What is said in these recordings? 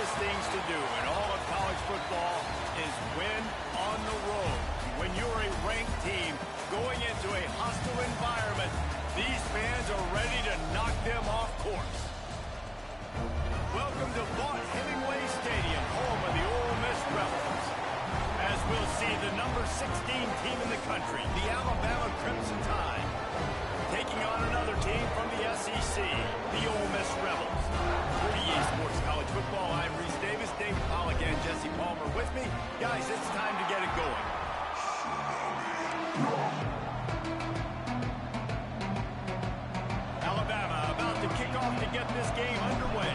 toughest things to do in all of college football is win on the road. When you're a ranked team going into a hostile environment, these fans are ready to knock them off course. Welcome to Vaught Hemingway Stadium, home of the Ole Miss Rebels. As we'll see the number 16 team in the country, the Alabama Crimson Tide, taking on another team from the SEC, the Ole Miss Rebels. For EA Sports College Football, I'm Reese Davis, David Pollack, and Jesse Palmer with me. Guys, it's time to get it going. Alabama about to kick off to get this game underway.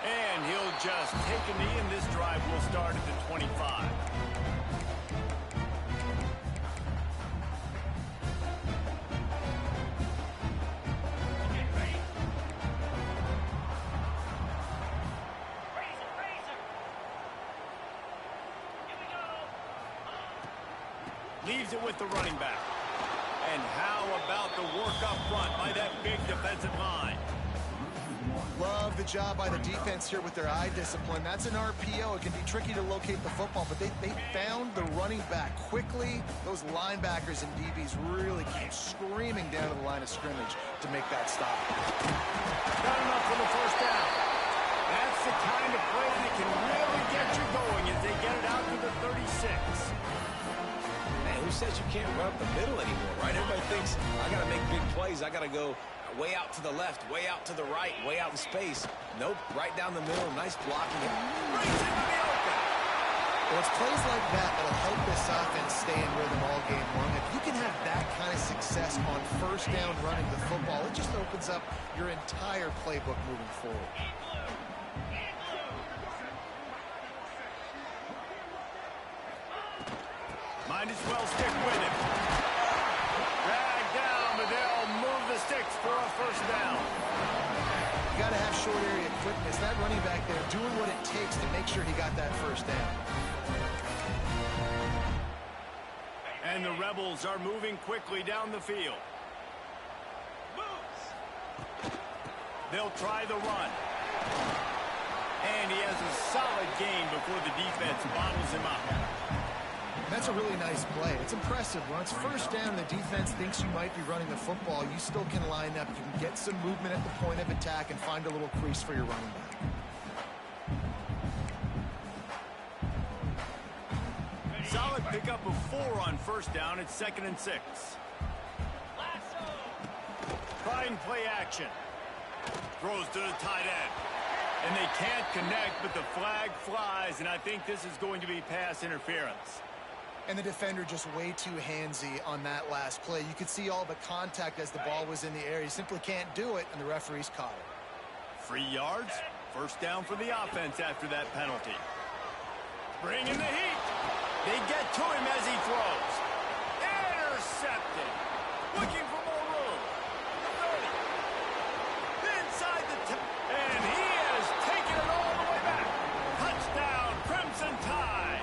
And he'll just take a knee, and this drive will start at the 25. Leaves it with the running back. And how about the work up front by that big defensive line? Love the job by the defense here with their eye discipline. That's an RPO. It can be tricky to locate the football, but they found the running back quickly. Those linebackers and DBs really came screaming down to the line of scrimmage to make that stop. Got enough for the first down. That's the kind of play that can really get you going as they get it out to the 36. Man, who says you can't run up the middle anymore, right? Everybody thinks, I got to make big plays. I got to go way out to the left, way out to the right, way out in space. Nope, right down the middle. Nice blocking. Brings it to the open. Well, it's plays like that that'll help this offense stay in rhythm all game long. If you can have that kind of success on first down running the football, it just opens up your entire playbook moving forward. Might as well stick with him. Drag down, but they'll move the sticks for a first down. You got to have short area quickness. That running back there doing what it takes to make sure he got that first down. And the Rebels are moving quickly down the field. They'll try the run. And he has a solid gain before the defense bottles him up. That's a really nice play. It's impressive. Once first down, the defense thinks you might be running the football. You still can line up. You can get some movement at the point of attack and find a little crease for your running back. Solid pickup of 4 on first down. It's 2nd and 6. Trying play action. Throws to the tight end. And they can't connect, but the flag flies, and I think this is going to be pass interference. And the defender just way too handsy on that last play. You could see all the contact as the ball was in the air. He simply can't do it, and the referees caught it. 3 yards. First down for the offense after that penalty. Bring in the heat. They get to him as he throws. Intercepted. Looking for more room. 30. Inside the 10. And he has taken it all the way back. Touchdown, Crimson Tide.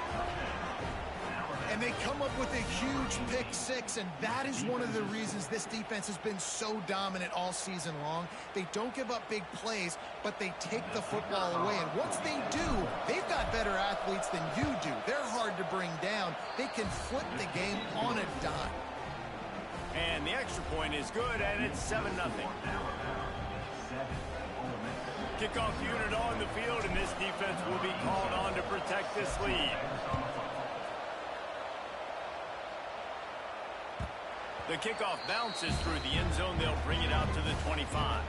And they come up with a huge pick six, and that is one of the reasons this defense has been so dominant all season long. They don't give up big plays, but they take the football away. And once they do, they've got better athletes than you do. They're hard to bring down. They can flip the game on a dime. And the extra point is good, and it's 7-0. Kickoff unit on the field, and this defense will be called on to protect this lead. The kickoff bounces through the end zone. They'll bring it out to the 25.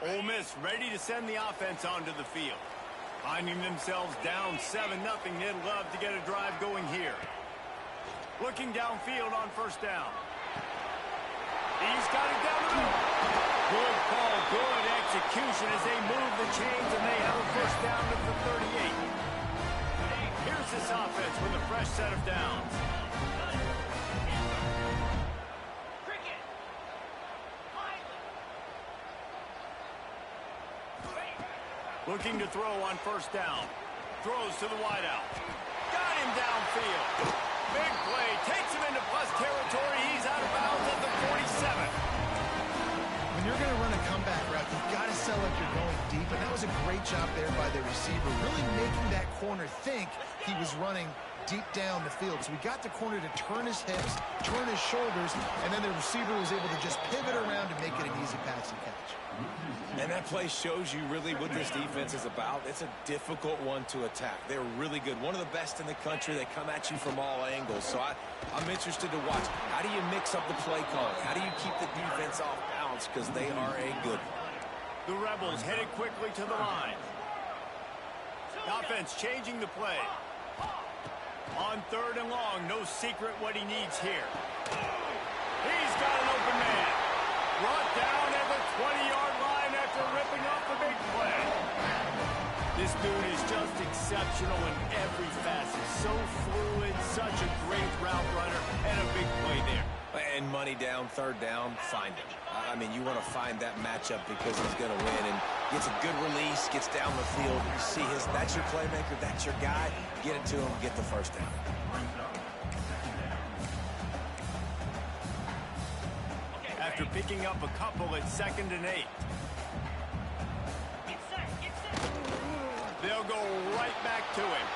Ole Miss ready to send the offense onto the field. Finding themselves down 7-0, they'd love to get a drive going here. Looking downfield on first down. He's got it down the middle. Good call, good execution as they move the chains, and they have a first down at the 38. Here's this offense with a fresh set of downs. Looking to throw on first down. Throws to the wideout. Got him downfield. Big play. Takes him into plus territory. He's out of bounds at the 47. When you're going to run a comeback route, you've got to sell like you're going deep. And that was a great job there by the receiver, really making that corner think he was running deep down the field. So we got the corner to turn his hips, turn his shoulders, and then the receiver was able to just pivot around and make it an easy pass and catch. And that play shows you really what this defense is about. It's a difficult one to attack. They're really good. One of the best in the country. They come at you from all angles. So I'm interested to watch. How do you mix up the play calling? How do you keep the defense off balance? Because they are a good one. The Rebels headed quickly to the line. Offense changing the play. On third and long, no secret what he needs here. He's got an open man. Brought down at the 20-yard line after ripping off the big play. This dude is just exceptional in every facet. So fluid, such a great route runner, and a big play there. And money down, third down, find him. I mean, you want to find that matchup because he's going to win and gets a good release, gets down the field. You see that's your playmaker, that's your guy. Get it to him, get the first down. After picking up a couple at 2nd and 8. They'll go right back to him.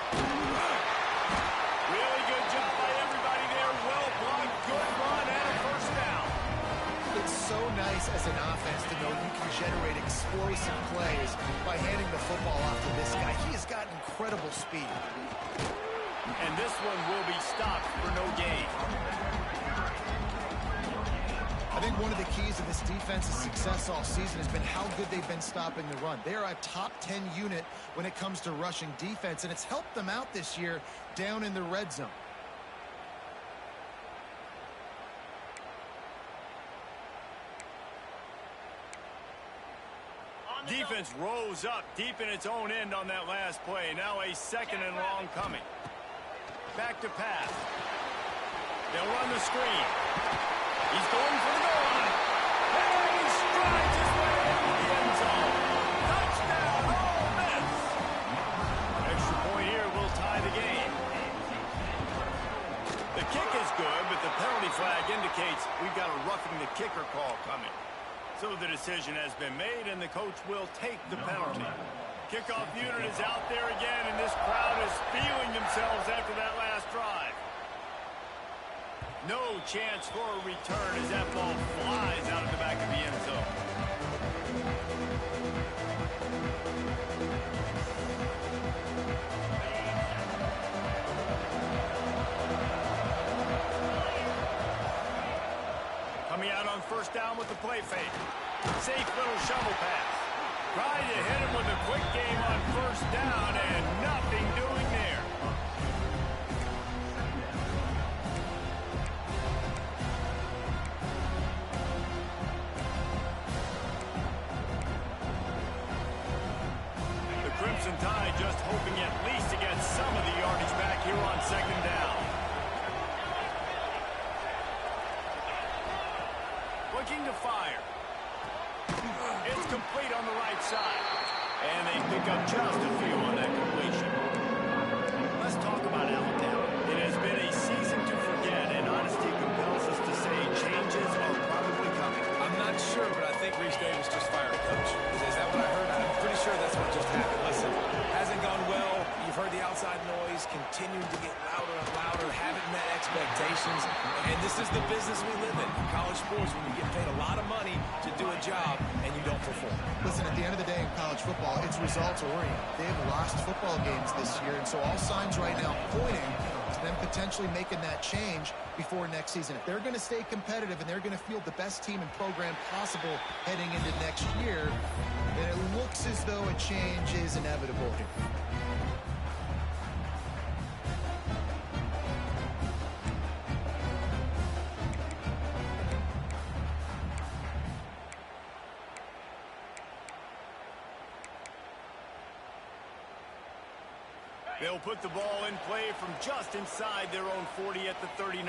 Really good job by everybody there. Well blocked, good run, and a first down. It's so nice as an offense to know you can generate explosive plays by handing the football off to this guy. He has got incredible speed. And this one will be stopped for no gain. I think one of the keys to this defense's success all season has been how good they've been stopping the run. They are a top 10 unit when it comes to rushing defense, and it's helped them out this year down in the red zone. Defense rose up deep in its own end on that last play. Now a 2nd and long coming. Back to pass. They'll run the screen. He's going for the goal line. And he strides his way into the end zone. Touchdown, Ole Miss. Extra point here will tie the game. The kick is good, but the penalty flag indicates we've got a roughing the kicker call coming. So the decision has been made, and the coach will take the penalty. Kickoff unit is out there again, and this crowd is feeling themselves after that last drive. No chance for a return as that ball flies out of the back of the end zone. Coming out on first down with the play fake. Safe little shovel pass. Tried to hit him with a quick game on first down, and nothing doing there. The Crimson Tide just hoping at least to get some of the yardage back here on 2nd down. Looking to fire. It's complete on the right side. And they pick up just a few on that completion. Let's talk about Alabama. It has been a season to forget, and honesty compels us to say changes are probably coming. I'm not sure, but I think Reese Davis just fired a coach. Is that what I heard? I'm pretty sure that's what just happened. Listen, hasn't gone well. You've heard the outside noise, continuing to get louder and louder, haven't met expectations. And this is the business we live in college sports, when you get paid a lot of money to do a job and you don't perform. Listen, at the end of the day in college football, it's results-oriented. They have lost football games this year, and so all signs right now pointing to them potentially making that change before next season. If they're going to stay competitive and they're going to field the best team and program possible heading into next year, then it looks as though a change is inevitable here. They'll put the ball in play from just inside their own 40 at the 39.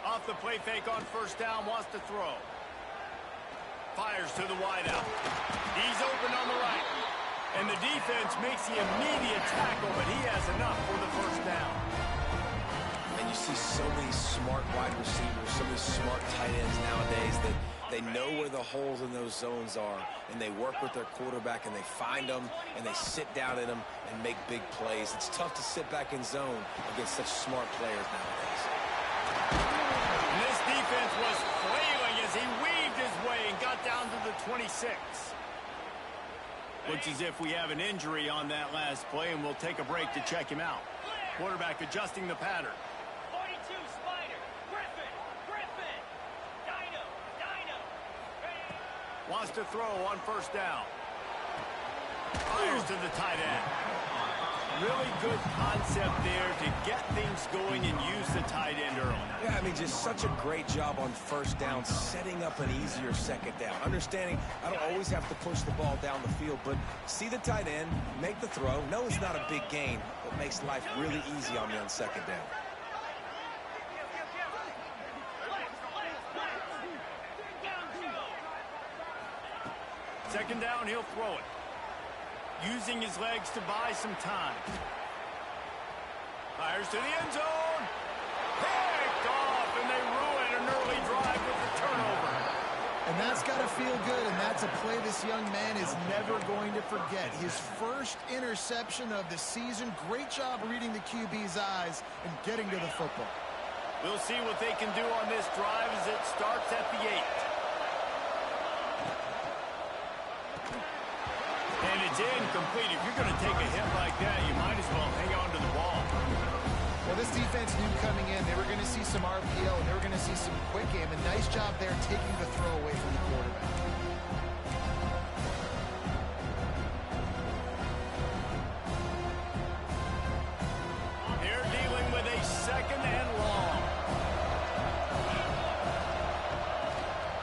Off the play fake on first down, wants to throw. Fires to the wideout. He's open on the right. And the defense makes the immediate tackle, but he has enough for the first down. And you see so many smart wide receivers, so many smart tight ends nowadays that they know where the holes in those zones are, and they work with their quarterback, and they find them, and they sit down in them and make big plays. It's tough to sit back in zone against such smart players nowadays. And this defense was flailing as he weaved his way and got down to the 26. Looks as if we have an injury on that last play, and we'll take a break to check him out. Quarterback adjusting the pattern. 42, Spider, Griffin, Dino, ready. Wants to throw on first down. Fires to the tight end. Really good concept there to get things going and use the tight end early. Yeah, I mean, just such a great job on first down, setting up an easier second down. Understanding I don't always have to push the ball down the field, but see the tight end, make the throw. No, it's not a big gain, but makes life really easy on me on second down. Second down, he'll throw it. Using his legs to buy some time. Fires to the end zone. Picked off, and they ruin an early drive with the turnover. And that's got to feel good, and that's a play this young man is never going to forget. His first interception of the season. Great job reading the QB's eyes and getting to the football. We'll see what they can do on this drive as it starts at the 8. And it's incomplete. If you're going to take a hit like that, you might as well hang on to the ball. Well, this defense knew coming in they were going to see some RPO and they were going to see some quick game. And nice job there taking the throw away from the quarterback. They're dealing with a second and long.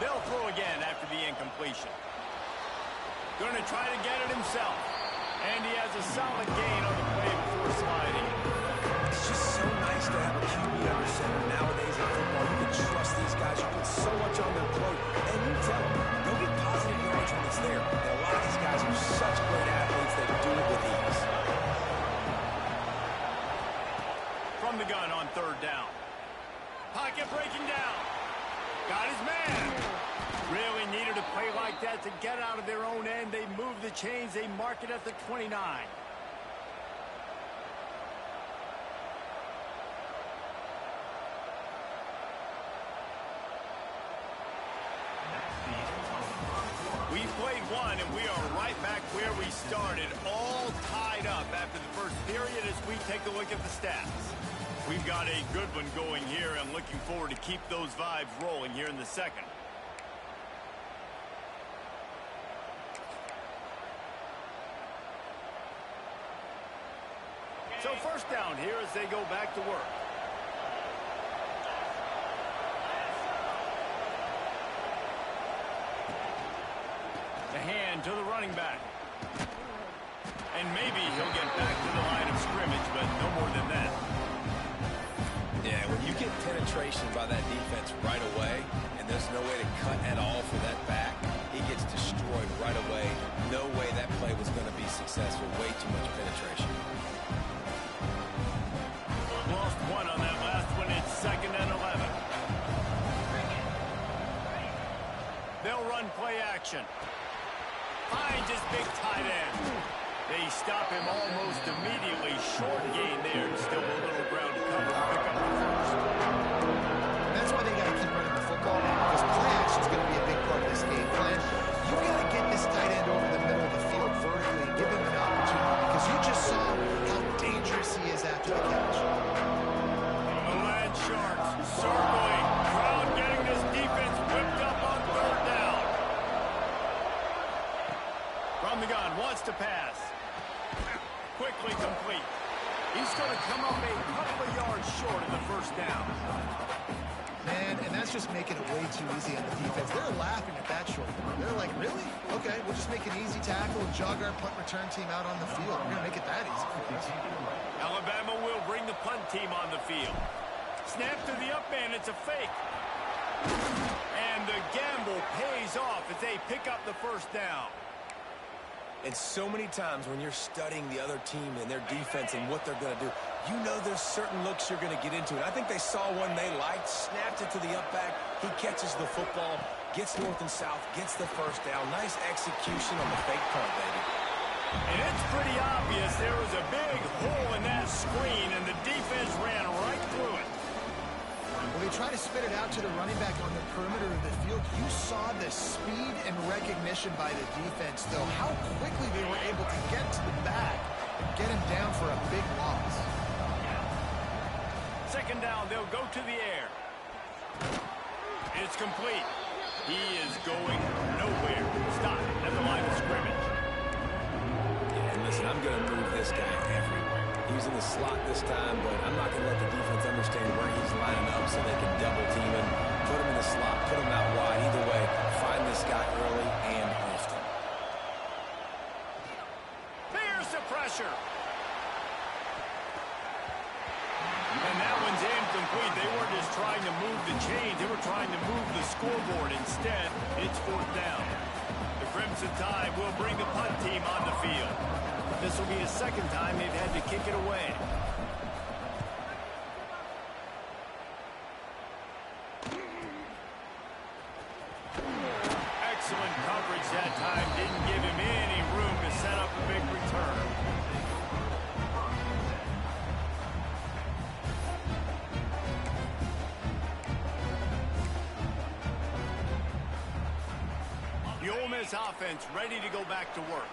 They'll throw again after the incompletion. Going to try to get it himself. And he has a solid gain on the play before sliding. It's just so nice to have a QB under center nowadays in football. You can trust these guys. You put so much on their plate. And you tell them, go get positive yards when it's there. And a lot of these guys are such great athletes, they do it with ease. From the gun on third down. Pocket breaking down. Got his man. Really needed a play like that to get out of their own end. They move the chains. They mark it at the 29. We played one, and we are right back where we started, all tied up after the first period as we take a look at the stats. We've got a good one going here, and looking forward to keep those vibes rolling here in the second. So first down here as they go back to work. The hand to the running back. And maybe he'll get back to the line of scrimmage, but no more than that. Yeah, when you get penetration by that defense right away, and there's no way to cut at all for that back, he gets destroyed right away. No way that play was going to be successful. Way too much penetration. Lost one on that last one. It's second and 11. They'll run play action. Finds his big tight end. They stop him almost immediately. Short gain there. Still a little ground to cover to pick up the first. That's why they got to keep running the football, because play action is going to be a big part of this game plan. You've got to get this tight end over the middle of the field vertically and give him an opportunity, because you just saw how dangerous he is after the catch. The Land Sharks circling. Crowd getting this defense whipped up on third down. From the gun, wants to pass. Quickly complete. He's going to come up a couple of yards short of the first down. Man, and that's just making it way too easy on the defense. They're laughing at that short. They're like, really? Okay, we'll just make an easy tackle and jog our punt return team out on the field. We're going to make it that easy for us. Alabama will bring the punt team on the field. Snap to the up man. It's a fake. And the gamble pays off as they pick up the first down. And so many times when you're studying the other team and their defense and what they're going to do, you know there's certain looks you're going to get into. And I think they saw one they liked, snapped it to the up back. He catches the football, gets north and south, gets the first down. Nice execution on the fake punt, baby. And it's pretty obvious there was a big hole in that screen, and the defense ran right through it. Well, they try to spit it out to the running back on the perimeter of the field. You saw the speed and recognition by the defense, though, how quickly they were able to get to the back and get him down for a big loss. Second down, they'll go to the air. It's complete. He is going nowhere. Stop at the line of scrimmage. Yeah, and listen, I'm going to move this guy everywhere. He's in the slot this time, but I'm not going to let the defense understand where he's lining up so they can double team him, put him in the slot, put him out wide. Either way, find this guy early and often. There's the pressure. And that one's incomplete. They weren't just trying to move the chains. They were trying to move the scoreboard. Instead, it's fourth down. The Crimson Tide will bring the punt team on the field. This will be the second time they've had to kick it away. Excellent coverage that time. Didn't give him any room to set up a big return. The Ole Miss offense ready to go back to work.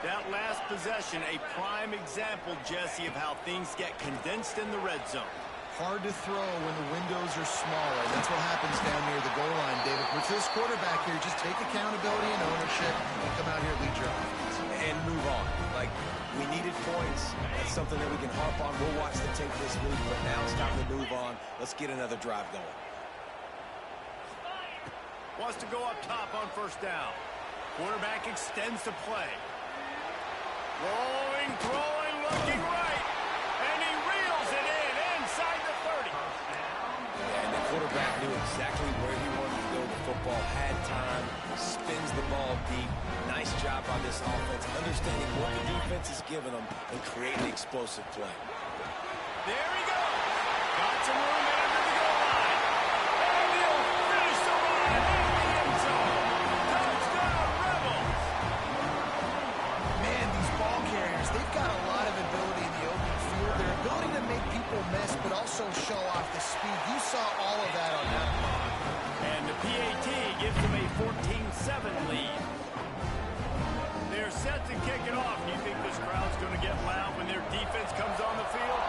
That last possession, a prime example, Jesse, of how things get condensed in the red zone. Hard to throw when the windows are smaller. That's what happens down near the goal line, David. With this quarterback here, just take accountability and ownership and come out here and lead your offense. And move on. Like, we needed points. That's something that we can harp on. We'll watch the tape this week, but now it's time to move on. Let's get another drive going. Wants to go up top on first down. Quarterback extends the play. Rolling, throwing, looking right. And he reels it in inside the 30. And the quarterback knew exactly where he wanted to go with the football, had time, spins the ball deep. Nice job by this offense, understanding what the defense is giving them and creating explosive play. There he goes. Got some room under the goal line. And he'll finish the run in the end zone. Touchdown, Rebels. Man, these ball carriers, they've got a lot of ability in the open field. Their ability to make people miss, but also show off the speed. You saw all of that on that play. And the PAT gives them a 14-7 lead. They're set to kick it off. Do you think this crowd's going to get loud when their defense comes on the field?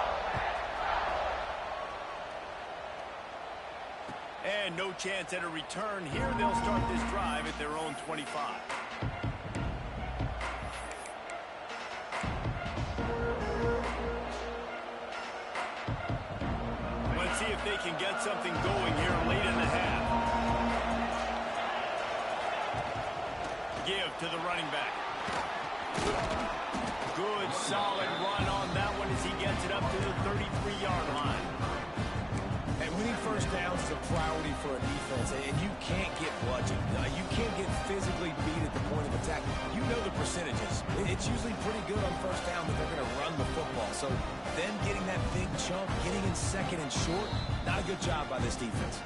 And no chance at a return here. They'll start this drive at their own 25. Let's see if they can get something going here late in the half. Give to the running back. Good, solid run on that one as he gets it up to the 33-yard line. And winning first downs is a priority for a defense, and you can't get bludgeoned. You can't get physically beat at the point of attack. You know the percentages. It's usually pretty good on first down that they're going to run the football. So them getting that big chunk, getting in second and short, not a good job by this defense.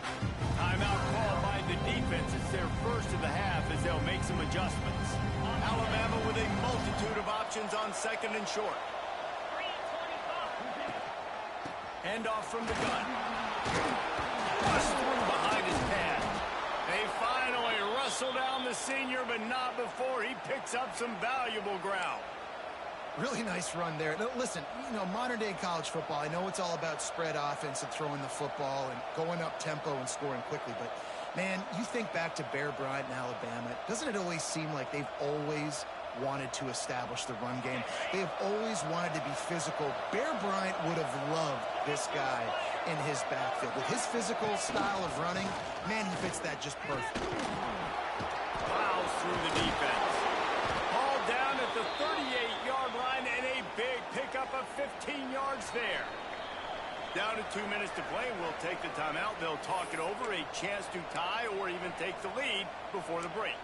Timeout called by the defense. It's their first of the half as they'll make some adjustments. Alabama with a multitude of options on second and short. Handoff from the gun. Rushed through behind his pad. They finally wrestle down the senior, but not before he picks up some valuable ground. Really nice run there. Now, listen, you know, modern-day college football, I know it's all about spread offense and throwing the football and going up tempo and scoring quickly, but, man, you think back to Bear Bryant in Alabama, doesn't it always seem like they've always wanted to establish the run game? They have always wanted to be physical. Bear Bryant would have loved this guy in his backfield. With his physical style of running, man, he fits that just perfect. Plows through the defense. Ball down at the 38-yard line and a big pickup of 15 yards there. Down to 2 minutes to play. We'll take the timeout. They'll talk it over. A chance to tie or even take the lead before the break.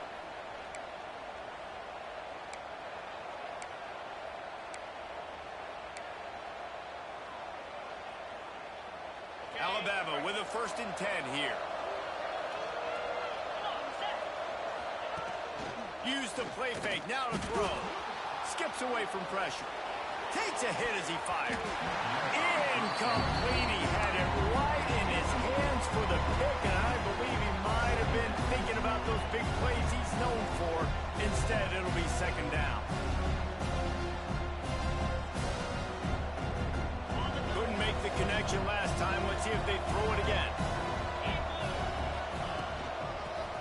Alabama with a 1st and 10 here. Use the play fake. Now to throw. Skips away from pressure. Takes a hit as he fires. Incomplete. He had it right in his hands for the pick, and I believe he might have been thinking about those big plays he's known for. Instead, it'll be 2nd down. Couldn't make the connection last time. Let's see if they throw it again.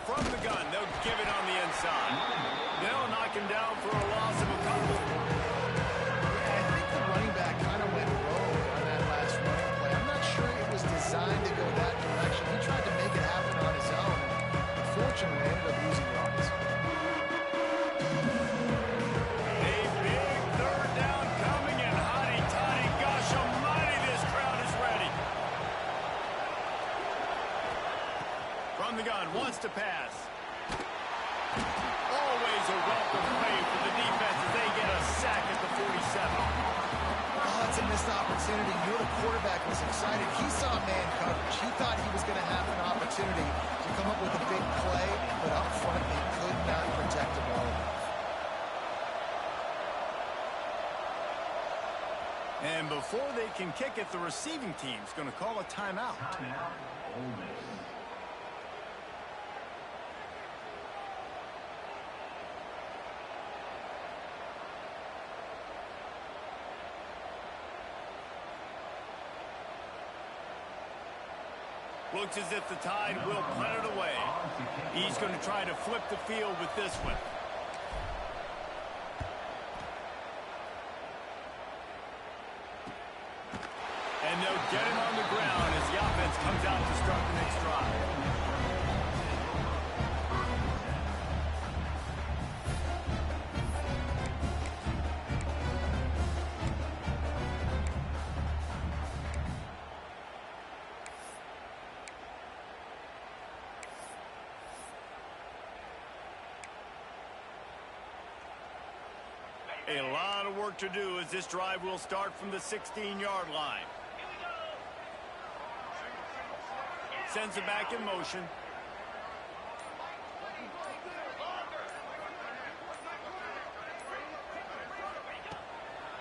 From the gun, they'll give it on the inside. They'll knock him down for a loss of a couple. Yeah, I think the running back kind of went rogue on that last running play. I'm not sure it was designed to go that direction. He tried to make it happen on his own, and unfortunately ended up losing yards. A big 3rd down coming, and hotty-toddy, gosh almighty, this crowd is ready. From the gun, wants to pass. Always a welcome play for the defense as they get a sack at the 47. Oh, that's a missed opportunity. You know, the quarterback was excited. He saw man coverage. He thought he was going to have an opportunity to come up with a big play, but up front, they could not protect him well enough. And before they can kick it, the receiving team's going to call a timeout. Ole Miss. Looks as if the Tide will punt it away. He's going to try to flip the field with this one. And they'll get him on the ground as the offense comes out to start the next drive. A lot of work to do as this drive will start from the 16-yard line. Sends it back in motion.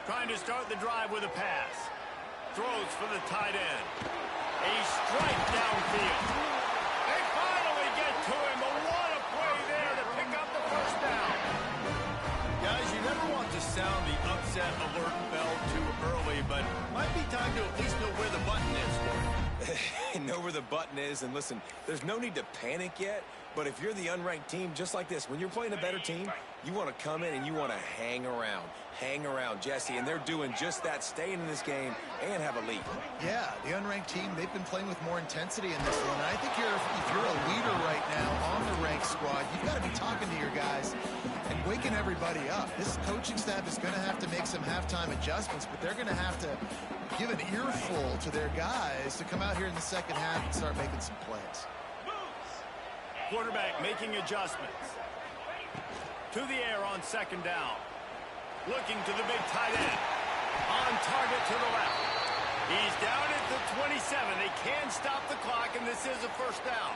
Trying to start the drive with a pass. Throws for the tight end. A strike downfield. They finally get to him, but what a play there to pick up the 1st down. Guys, you never want to sound the upset alert bell too early, but might be time to at least know where the button is. Know where the button is, and listen, there's no need to panic yet, but if you're the unranked team, just like this, when you're playing a better team, you want to come in and you want to hang around, Jesse, and they're doing just that, staying in this game and have a lead. Yeah, the unranked team, they've been playing with more intensity in this one. And I think if you're a leader right now on the ranked squad, you've got to be talking to your guys and waking everybody up. This coaching staff is going to have to make some halftime adjustments, but they're going to have to give an earful to their guys to come out here in the 2nd half and start making some plays. Quarterback making adjustments. To the air on 2nd down. Looking to the big tight end. On target to the left. He's down at the 27. They can stop the clock, and this is a 1st down.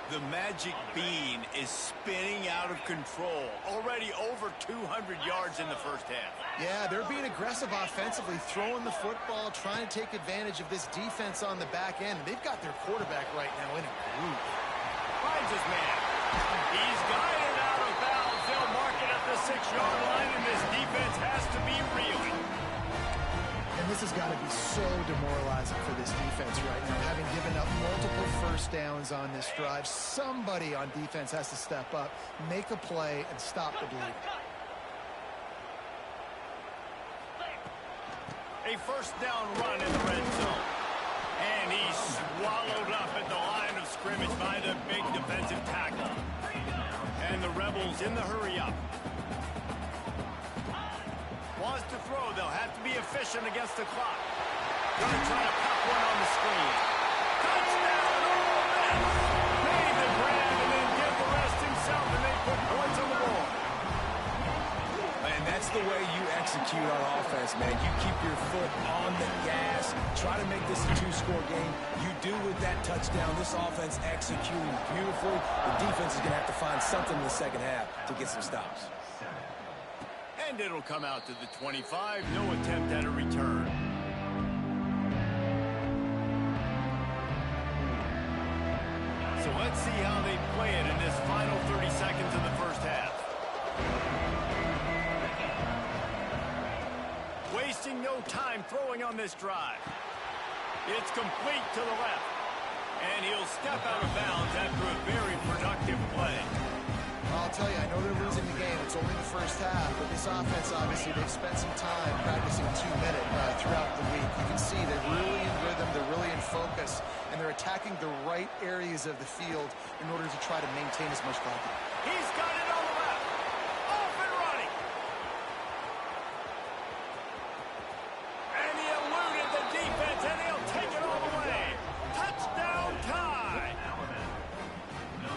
The magic bean is spinning out of control. Already over 200 yards in the 1st half. Yeah, they're being aggressive offensively, throwing the football, trying to take advantage of this defense on the back end. They've got their quarterback right now in a groove. Finds his man. He's guided out of bounds. They'll mark it at the 6-yard line, and this defense has to be reeling. And this has got to be so demoralizing for this defense right now, having given up multiple 1st downs on this drive. Somebody on defense has to step up, make a play, and stop the bleeding. A 1st down run in the red zone. And he's swallowed up at the line of scrimmage by the big defensive tackle. And the Rebels in the hurry up. Wants to throw. They'll have to be efficient against the clock. Gonna try to pop one on the screen. Touchdown, Ole Miss! Made the grab and then did the rest himself, and they put points on the board. And that's the way you execute on offense, man. You keep your foot on the gas. Try to make this a two-score game. You do with that touchdown. This offense executing beautifully. The defense is going to have to find something in the second half to get some stops. And it'll come out to the 25. No attempt at a return. So let's see how they play it in this final 30 seconds of the first half. Wasting no time throwing on this drive. It's complete to the left. And he'll step out of bounds after a very productive play. I'll tell you, I know they're losing the game. It's only the first half, but this offense, obviously, they've spent some time practicing 2-minute throughout the week. You can see they're really in rhythm, they're really in focus, and they're attacking the right areas of the field in order to try to maintain as much clock. He's got it on the left. Off and running. And he eluded the defense, and he'll take it all the way. Touchdown tie.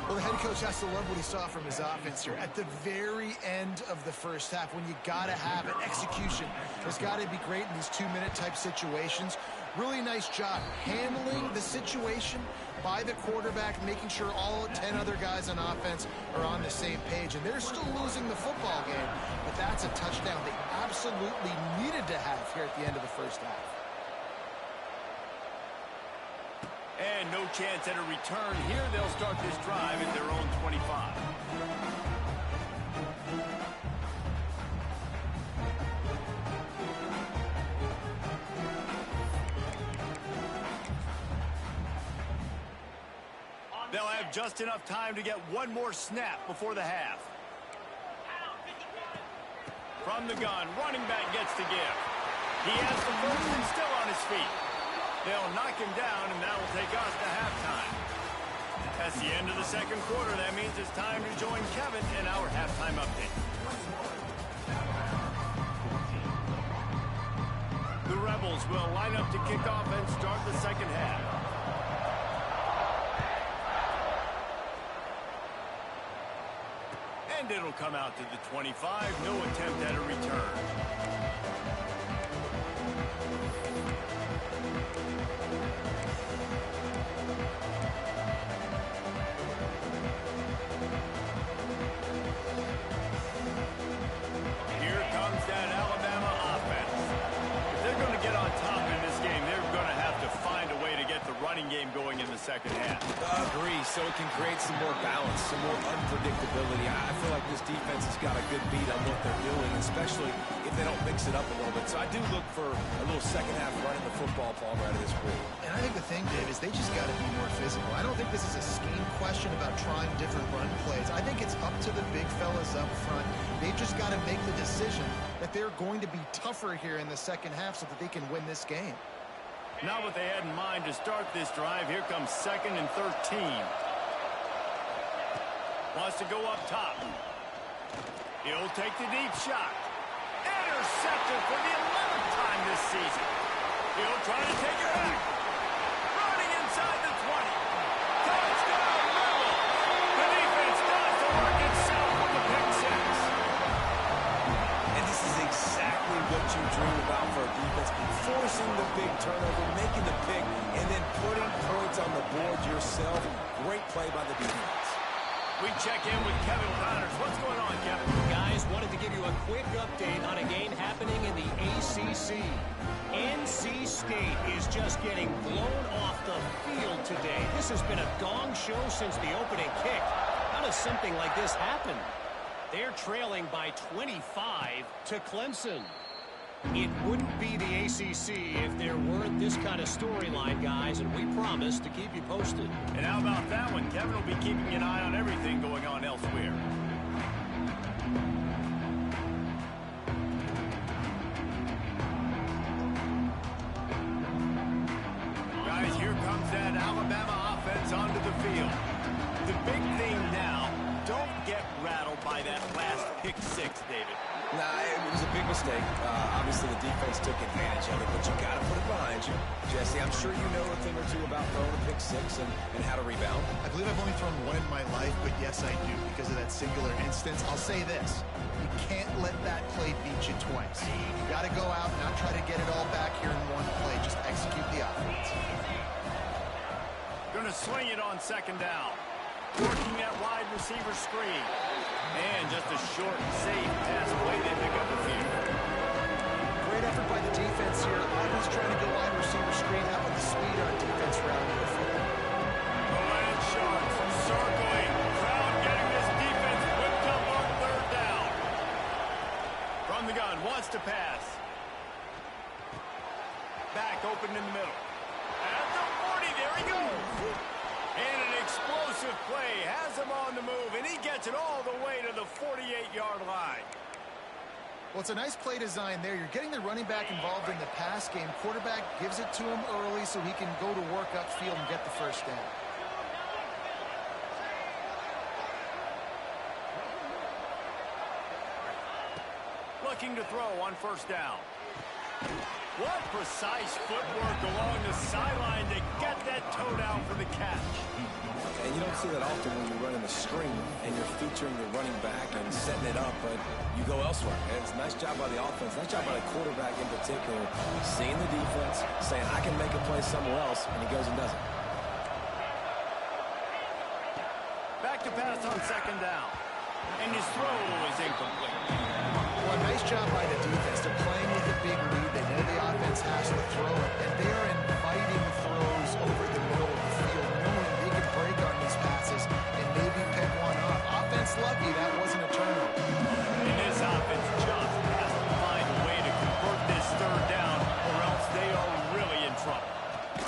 Well, the head coach has to love what he saw from his offense here. At the very end of the first half, when you got to have it, execution has got to be great in these 2-minute type situations. Really nice job handling the situation by the quarterback, making sure all 10 other guys on offense are on the same page. And they're still losing the football game, but that's a touchdown they absolutely needed to have here at the end of the first half. And no chance at a return here. They'll start this drive at their own 25. They'll have just enough time to get one more snap before the half. From the gun, running back gets the give. He has the first and still on his feet. They'll knock him down, and that will take us to halftime. That's the end of the second quarter. That means it's time to join Kevin in our halftime update. The Rebels will line up to kick off and start the second half. And it'll come out to the 25. No attempt at a return. Here comes that Alabama offense. If they're going to get on top in this game, they're going to have to find a way to get the running game going in the second half. Agree, so it can create some more balance, some more unpredictability. I feel like this defense has got a good beat on what they're doing, especially if they don't mix it up a little bit. So I do look for a little second half running the football ball right of this group. And I think the thing, Dave, is they just got to be more physical. I don't think this is a scheme question about trying different run plays. I think it's up to the big fellas up front. They've just got to make the decision that they're going to be tougher here in the second half so that they can win this game. Not what they had in mind to start this drive. Here comes 2nd and 13. Wants to go up top. He'll take the deep shot. Intercepted for the 11th time this season. He'll try to take it back. Running inside the 20. Touchdown, Rebels. The defense does the work itself with the pick six. And this is exactly what you dream about for a defense. Forcing the big turnover, making the pick, and then putting points on the board yourself. Great play by the defense. We check in with Kevin Connors. What's going on, Kevin? Guys, wanted to give you a quick update on a game happening in the ACC. NC State is just getting blown off the field today. This has been a gong show since the opening kick. How does something like this happen? They're trailing by 25 to Clemson. It wouldn't be the ACC if there weren't this kind of storyline, guys, and we promise to keep you posted. And how about that one? Kevin will be keeping an eye on everything going on elsewhere. Guys, here comes that Alabama offense onto the field. The big thing now, don't get rattled by that last pick six, David. Nah, it was a big mistake. Obviously, the defense took advantage of it, but you got to put it behind you. I'm sure you know a thing or two about throwing a pick six and how to rebound. I believe I've only thrown one in my life, but yes, I do because of that singular instance. I'll say this. You can't let that play beat you twice. You got to go out and not try to get it all back here in one play. Just execute the offense. Going to swing it on second down. Working that wide receiver screen. And just a short and safe pass away. They pick up the field. Great effort by the defense here. Offense trying to go wide receiver screen. How about the speed on defense rounding the football? The land sharks circling. Crowd getting this defense whipped up on third down. From the gun, wants to pass. Back open in the middle. At the 40, there he goes. And an explosive play has him on the move, and he gets it all the way to the 48-yard line. Well, it's a nice play design there. You're getting the running back involved in the pass game. Quarterback gives it to him early so he can go to work upfield and get the first down. Looking to throw on first down. What precise footwork along the sideline to get that toe down for the catch. And you don't see that often when you're running a screen and you're featuring the running back and setting it up, but you go elsewhere. And it's a nice job by the offense, nice job by the quarterback in particular, seeing the defense, saying, I can make a play somewhere else, and he goes and does it. Back to pass on second down. And his throw is incomplete. Well, nice job by the defense. They're playing with a big lead. They know the offense has to throw it, and they are inviting throws over the middle of the field, knowing they can break on these passes and maybe pick one up. Offense lucky that wasn't a turnover. And this offense just has to find a way to convert this third down, or else they are really in trouble.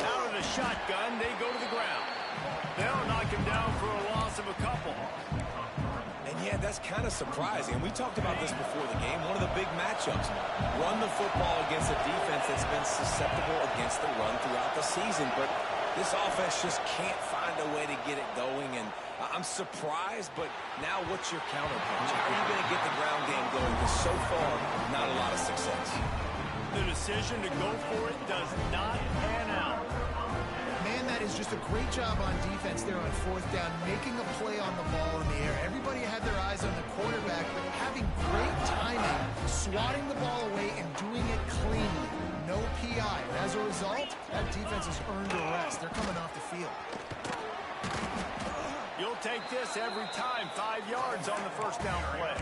Out of the shotgun, they go to the ground. They'll knock him down for a loss of a couple. Yeah, that's kind of surprising. And we talked about this before the game. One of the big matchups. Run the football against a defense that's been susceptible against the run throughout the season. But this offense just can't find a way to get it going. And I'm surprised, but now what's your counterpunch? How are you going to get the ground game going? Because so far, not a lot of success. The decision to go for it does not pan out. Man, that is just a great job on defense there on fourth down, making a play on the ball in the air. Everybody had their eyes on the quarterback, but having great timing, swatting the ball away and doing it cleanly. No PI. And as a result, that defense has earned a rest. They're coming off the field. You'll take this every time. 5 yards on the first down play.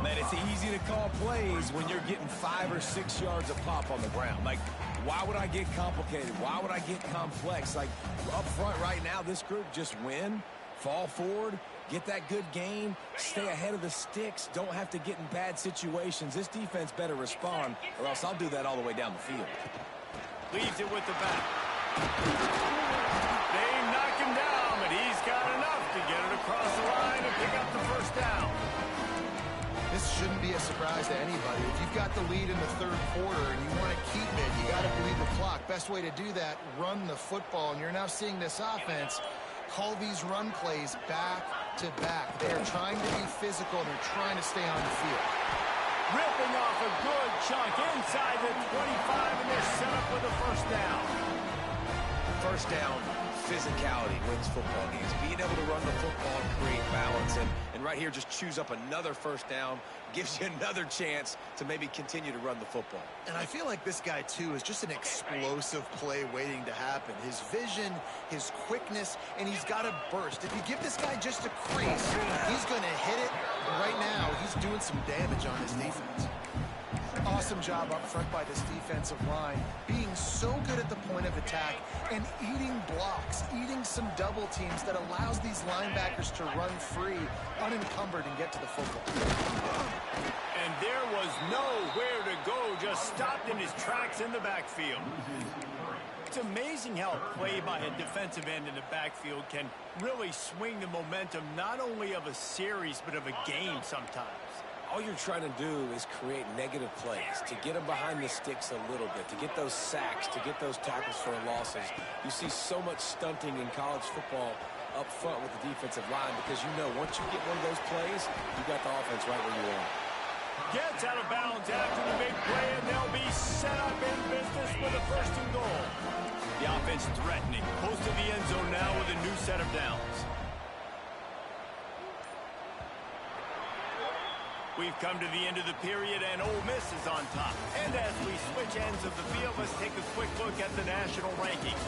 Man, it's easy to call plays when you're getting 5 or 6 yards a pop on the ground. Like, why would I get complicated? Why would I get complex? Like, up front right now, this group just win, fall forward, get that good gain, stay ahead of the sticks, don't have to get in bad situations. This defense better respond, or else I'll do that all the way down the field. Leaves it with the back. They knock him down, but he's got enough to get it across the line and pick up the first down. This shouldn't be a surprise to anybody. If you've got the lead in the third quarter and you want to keep it, you got to bleed the clock. Best way to do that, run the football. And you're now seeing this offense call these run plays back to back. They're trying to be physical and they're trying to stay on the field. Ripping off a good chunk inside the 25, and they're set up with a first down. First down, physicality wins football games. Being able to run the football and create balance. And right here, just choose up another first down, gives you another chance to maybe continue to run the football. And I feel like this guy, too, is just an explosive play waiting to happen. His vision, his quickness, and he's got a burst. If you give this guy just a crease, he's going to hit it. And right now, he's doing some damage on his defense. Awesome job up front by this defensive line, being so good at the point of attack and eating blocks, eating some double teams that allows these linebackers to run free, unencumbered, and get to the football. And there was nowhere to go, just stopped in his tracks in the backfield. It's amazing how a play by a defensive end in the backfield can really swing the momentum not only of a series but of a game sometimes. All you're trying to do is create negative plays, to get them behind the sticks a little bit, to get those sacks, to get those tackles for losses. You see so much stunting in college football up front with the defensive line because you know once you get one of those plays, you got the offense right where you want. Gets out of bounds after the big play, and they'll be set up in business with a first and goal. offense threatening. Close to the end zone now with a new set of downs. We've come to the end of the period, and Ole Miss is on top. And as we switch ends of the field, let's take a quick look at the national rankings.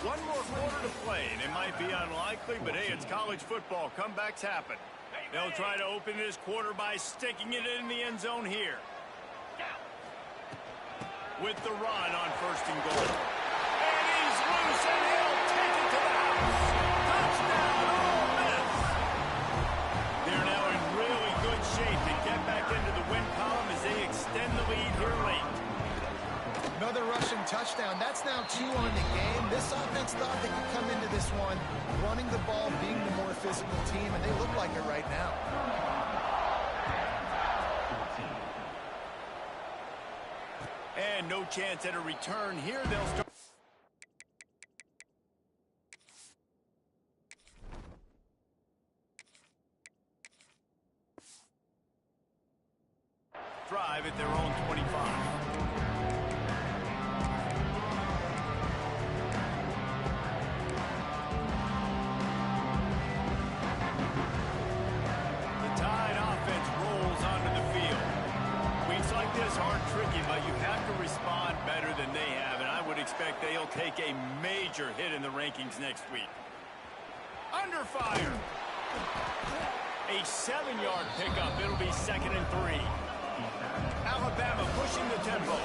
One more quarter to play, and it might be unlikely, but hey, it's college football. Comebacks happen. They'll try to open this quarter by sticking it in the end zone here. With the run on 1st and goal. And he's loose, and he'll take it to the house. Touchdown, Ole Miss! They're now in really good shape to get back into the win column as they extend the lead here late. Another rushing touchdown. That's now 2 on the game. This offense thought they could come into this one running the ball, being the more physical team, and they look like it right now. And no chance at a return here. They'll start. Drive at their own 25. Aren't tricky, but you have to respond better than they have, and I would expect they'll take a major hit in the rankings next week. Under fire. A 7-yard pickup. It'll be 2nd and 3. Alabama pushing the tempo.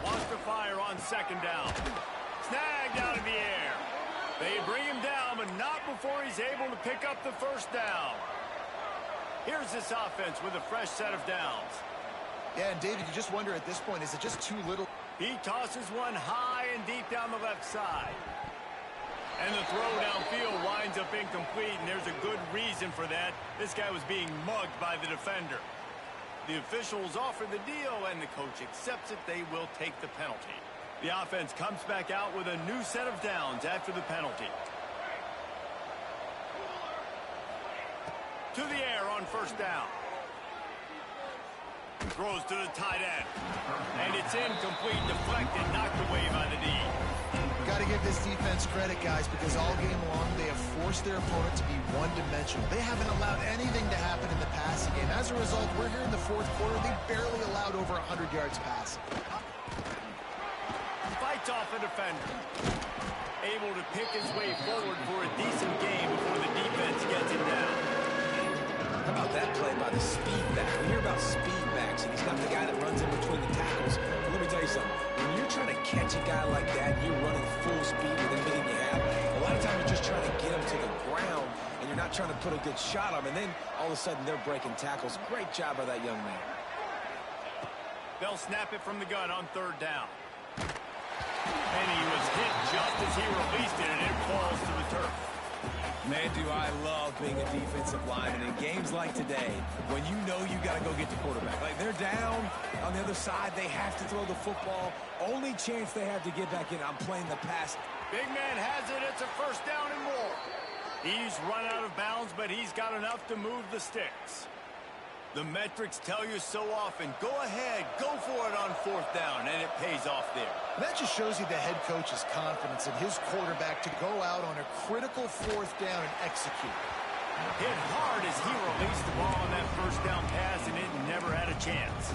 Wants to fire on 2nd down. Snagged out of the air. They bring him down, but not before he's able to pick up the 1st down. Here's this offense with a fresh set of downs. Yeah, and David, you just wonder at this point, is it just too little? He tosses one high and deep down the left side. And the throw downfield winds up incomplete, and there's a good reason for that. This guy was being mugged by the defender. The officials offer the deal, and the coach accepts it. They will take the penalty. The offense comes back out with a new set of downs after the penalty. To the air on 1st down. Throws to the tight end. And it's incomplete, deflected, knocked away by the D. Got to give this defense credit, guys, because all game long they have forced their opponent to be one-dimensional. They haven't allowed anything to happen in the passing game. As a result, we're here in the 4th quarter. They barely allowed over 100 yards passing. Fights off a defender. Able to pick his way forward for a decent game before the defense gets him down. How about that play by the speed back? We hear about speed backs, and he's not the guy that runs in between the tackles. But let me tell you something. When you're trying to catch a guy like that, and you're running full speed with everything you have, a lot of times you're just trying to get him to the ground, and you're not trying to put a good shot on him, and then all of a sudden they're breaking tackles. Great job by that young man. They'll snap it from the gun on 3rd down. And he was hit just as he released it, and it falls to the turf. Man, do I love being a defensive lineman in games like today when you know you got to go get the quarterback. Like, they're down on the other side. They have to throw the football. Only chance they have to get back in, I'm playing the pass. Big man has it. It's a 1st down and more. He's run out of bounds, but he's got enough to move the sticks. The metrics tell you so often, go ahead, go for it on 4th down, and it pays off there. That just shows you the head coach's confidence in his quarterback to go out on a critical 4th down and execute. Hit hard as he released the ball on that 1st down pass, and it never had a chance.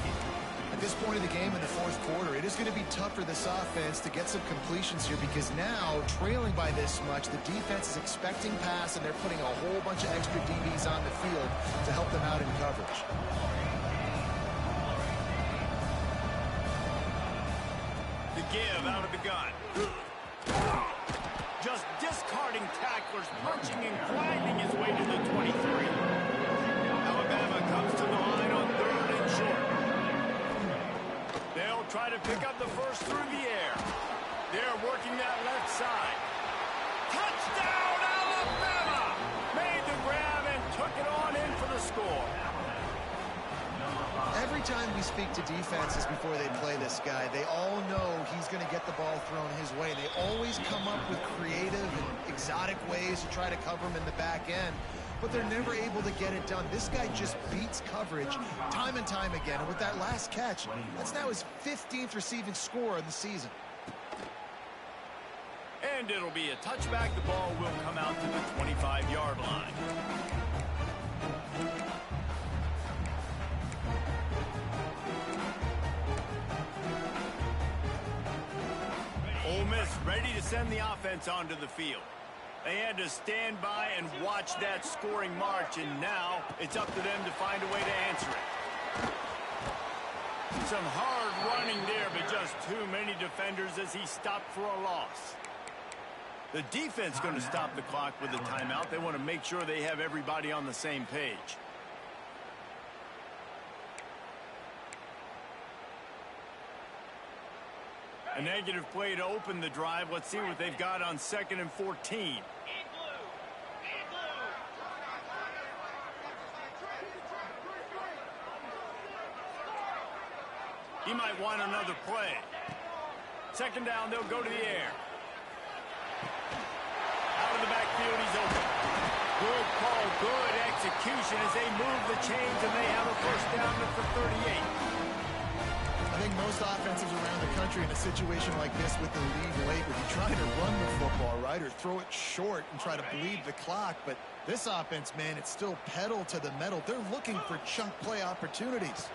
At this point of the game in the 4th quarter, it is going to be tough for this offense to get some completions here because now, trailing by this much, the defense is expecting pass, and they're putting a whole bunch of extra DBs on the field to help them out in coverage. The give out of the gun. Just discarding tacklers, punching and grinding his way to the 23. Alabama comes to the line on 3rd and short. They'll try to pick up the 1st through the air. They're working that left side. Touchdown, Alabama! Made the grab and took it on in for the score. Every time we speak to defenses before they play this guy, they all know he's going to get the ball thrown his way. They always come up with creative and exotic ways to try to cover him in the back end. but they're never able to get it done. This guy just beats coverage time and time again. And with that last catch, that's now his 15th receiving score in the season. And it'll be a touchback. The ball will come out to the 25-yard line. Ole Miss ready to send the offense onto the field. They had to stand by and watch that scoring march, and now it's up to them to find a way to answer it. Some hard running there, but just too many defenders as he stopped for a loss. The defense going to stop the clock with a timeout. They want to make sure they have everybody on the same page. A negative play to open the drive. Let's see what they've got on 2nd and 14. He might want another play. 2nd down, they'll go to the air. Out of the backfield, he's open. Good call, good execution as they move the chains, and they have a first down at the 38. I think most offenses around the country in a situation like this with the lead late would be trying to run the football, right, or throw it short and try to bleed the clock. But this offense, man, it's still pedal to the metal. They're looking for chunk play opportunities.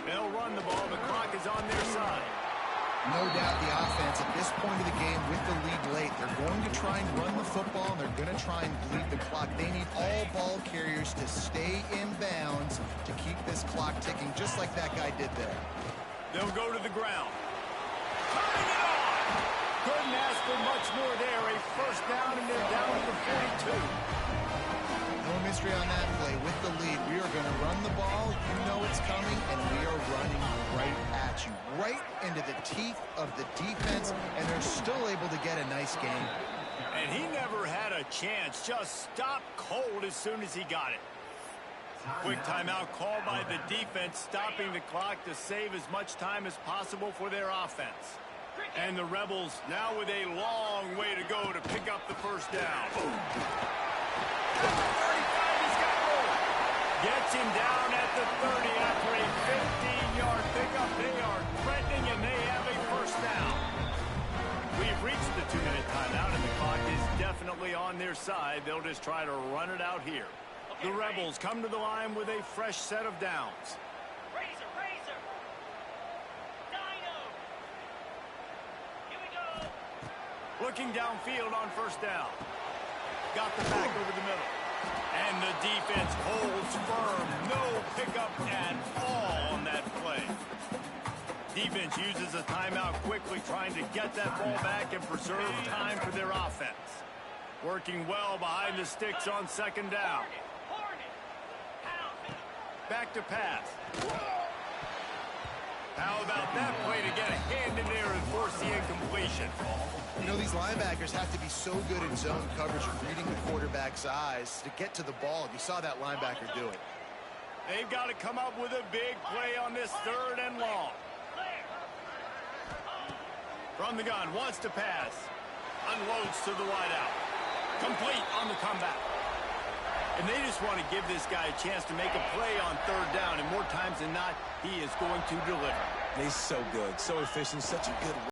They'll run the ball. The clock is on their side. No doubt the offense at this point of the game with the lead late, they're going to try and run the football, and they're going to try and bleed the clock. They need all ball carriers to stay in bounds to keep this clock ticking, just like that guy did there. They'll go to the ground. Turning it on! Couldn't ask for much more there. A first down, and they're down to the 42. No mystery on that play. With the lead, we are going to run the ball. You know it's coming, and we are running right at you. Right into the teeth of the defense, and they're still able to get a nice game. And he never had a chance. Just stopped cold as soon as he got it. Quick timeout called by the defense, stopping the clock to save as much time as possible for their offense. And the Rebels now with a long way to go to pick up the first down. 35, he's got room. Gets him down at the 30 after a 15-yard pickup. They are threatening, and they have a first down. We've reached the 2-minute timeout, and the clock is definitely on their side. They'll just try to run it out here. The Rebels come to the line with a fresh set of downs. Razor, razor. Dino. Here we go. Looking downfield on first down. Got the back over the middle. And the defense holds firm. No pickup at all on that play. Defense uses a timeout quickly, trying to get that ball back and preserve time for their offense. Working well behind the sticks on 2nd down. Back to pass. How about that play to get a hand in there and force the incompletion? You know, these linebackers have to be so good in zone coverage of reading the quarterback's eyes to get to the ball. You saw that linebacker do it. They've got to come up with a big play on this 3rd and long. From the gun, wants to pass. Unloads to the wideout. Complete on the comeback. And they just want to give this guy a chance to make a play on 3rd down, and more times than not, he is going to deliver. He's so good, so efficient, such a good